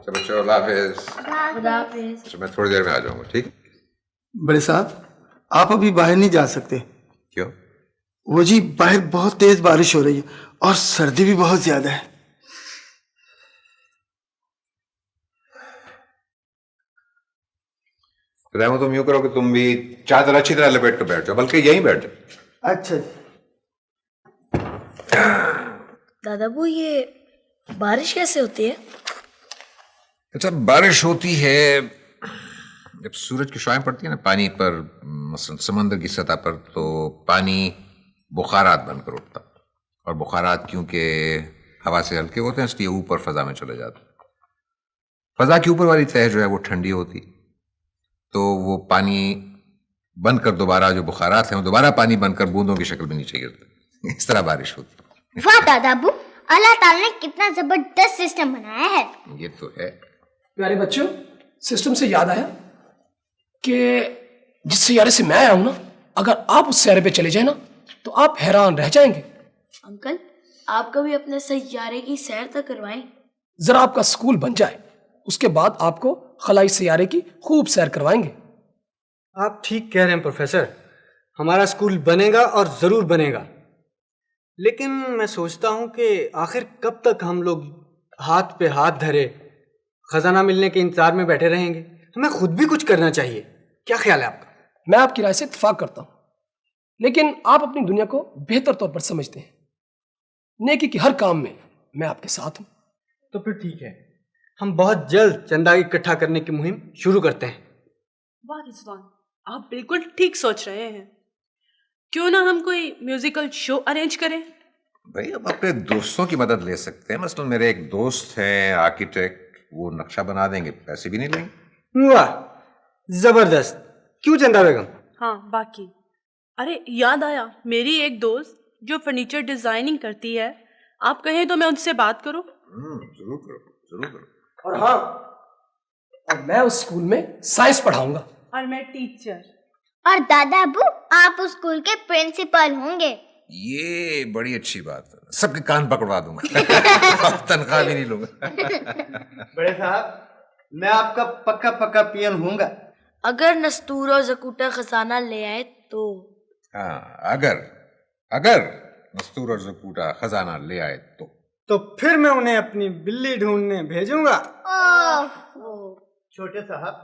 اچھا بچوں اللہ حافظ. خدا حافظ. اچھا میں تھوڑی دیر میں آ جاؤں گا. ٹھیک. بڑے صاحب آپ ابھی باہر نہیں جا سکتے. کیوں؟ وہ جی باہر بہت تیز بارش ہو رہی ہے اور سردی بھی بہت زیادہ ہے. رحمو تم یوں کرو کہ تم بھی چادر اچھی طرح لپیٹ کے بیٹھ جاؤ, بلکہ یہیں بیٹھ جاؤ. اچھا جی. دادا ابو یہ بارش کیسے ہوتی ہے؟ اچھا بارش ہوتی ہے جب سورج کی شعاعیں پڑتی ہیں نا پانی پر, مثلا سمندر کی سطح پر, تو پانی بخارات بن کر اٹھتا, اور بخارات کیونکہ ہوا سے ہلکے ہوتے ہیں اس لیے اوپر فضا میں چلے جاتے. فضا کی اوپر والی تہہ جو ہے وہ ٹھنڈی ہوتی, تو وہ پانی بن کر دوبارہ جو بخارات ہیں وہ دوبارہ پانی بن کر بوندوں کی شکل میں نیچے گرتے. اس طرح بارش ہوتی. واہ دادا ابو, اللہ تعالیٰ نے کتنا زبردست سسٹم بنایا ہے. یہ تو ہے. پیارے بچوں, سسٹم سے یاد آیا کہ جس سیارے سے میں آیا ہوں نا, اگر آپ اس سیارے پہ چلے جائیں نا تو آپ حیران رہ جائیں گے. انکل آپ کبھی اپنے سیارے کی سیر تک کروائیں. ذرا آپ کا اسکول بن جائے, اس کے بعد آپ کو خلائی سیارے کی خوب سیر کروائیں گے. آپ ٹھیک کہہ رہے ہیں پروفیسر, ہمارا اسکول بنے گا اور ضرور بنے گا, لیکن میں سوچتا ہوں کہ آخر کب تک ہم لوگ ہاتھ پہ ہاتھ دھرے خزانہ ملنے کے انتظار میں بیٹھے رہیں گے. ہمیں خود بھی کچھ کرنا چاہیے. کیا خیال ہے آپ کا؟ میں آپ کی رائے سے اتفاق کرتا ہوں, لیکن آپ اپنی دنیا کو بہتر طور پر سمجھتے ہیں. نیکی کے ہر کام میں آپ کے ساتھ ہوں. تو پھر ٹھیک ہے, ہم بہت جلد چندہ اکٹھا کرنے کی مہم شروع کرتے ہیں. واہ رضوان, آپ بالکل ٹھیک سوچ رہے ہیں. کیوں نہ ہم کوئی میوزیکل شو ارینج کریں؟ بھائی اب اپنے دوستوں کی مدد لے سکتے ہیں. مثلا میرے ایک دوست ہیں آرکیٹیکٹ, وہ نقشہ بنا دیں گے, پیسے بھی نہیں لیں گے. واہ زبردست. کیوں چندہ بیگم؟ ہاں باقی, ارے یاد آیا, میری ایک دوست جو فرنیچر ڈیزائننگ کرتی ہے, آپ کہیں تو میں ان سے بات کروں. ضرور کرو, ضرور کرو. اور ہاں, اور میں اس اسکول میں سائنس پڑھاؤں گا. اور میں ٹیچر. اور دادا ابو آپ اس اسکول کے پرنسپل ہوں گے. یہ بڑی اچھی بات ہے, سب کے کان پکڑوا دوں گا, تنخواہ بھی نہیں لوں گا. بڑے صاحب میں آپ کا پکا پکا پین ہوں گا. اگر نستور اور زکوٹا خزانہ لے آئے تو. ہاں اگر مستور اور زکوٹا خزانہ لے آئے تو پھر میں انہیں اپنی بلی ڈھونڈنے بھیجوں گا. چھوٹے صاحب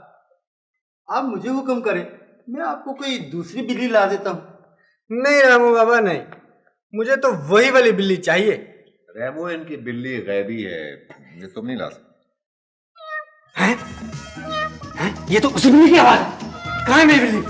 آپ مجھے حکم کریں, میں آپ کو کوئی دوسری بلی لا دیتا ہوں. نہیں رامو بابا نہیں, مجھے تو وہی والی بلی چاہیے. ریمو ان کی بلی غیبی ہے, یہ تم نہیں لا سکتے. یہ تو اسی بلی کی آواز ہے. کہاں ہے میری بلی؟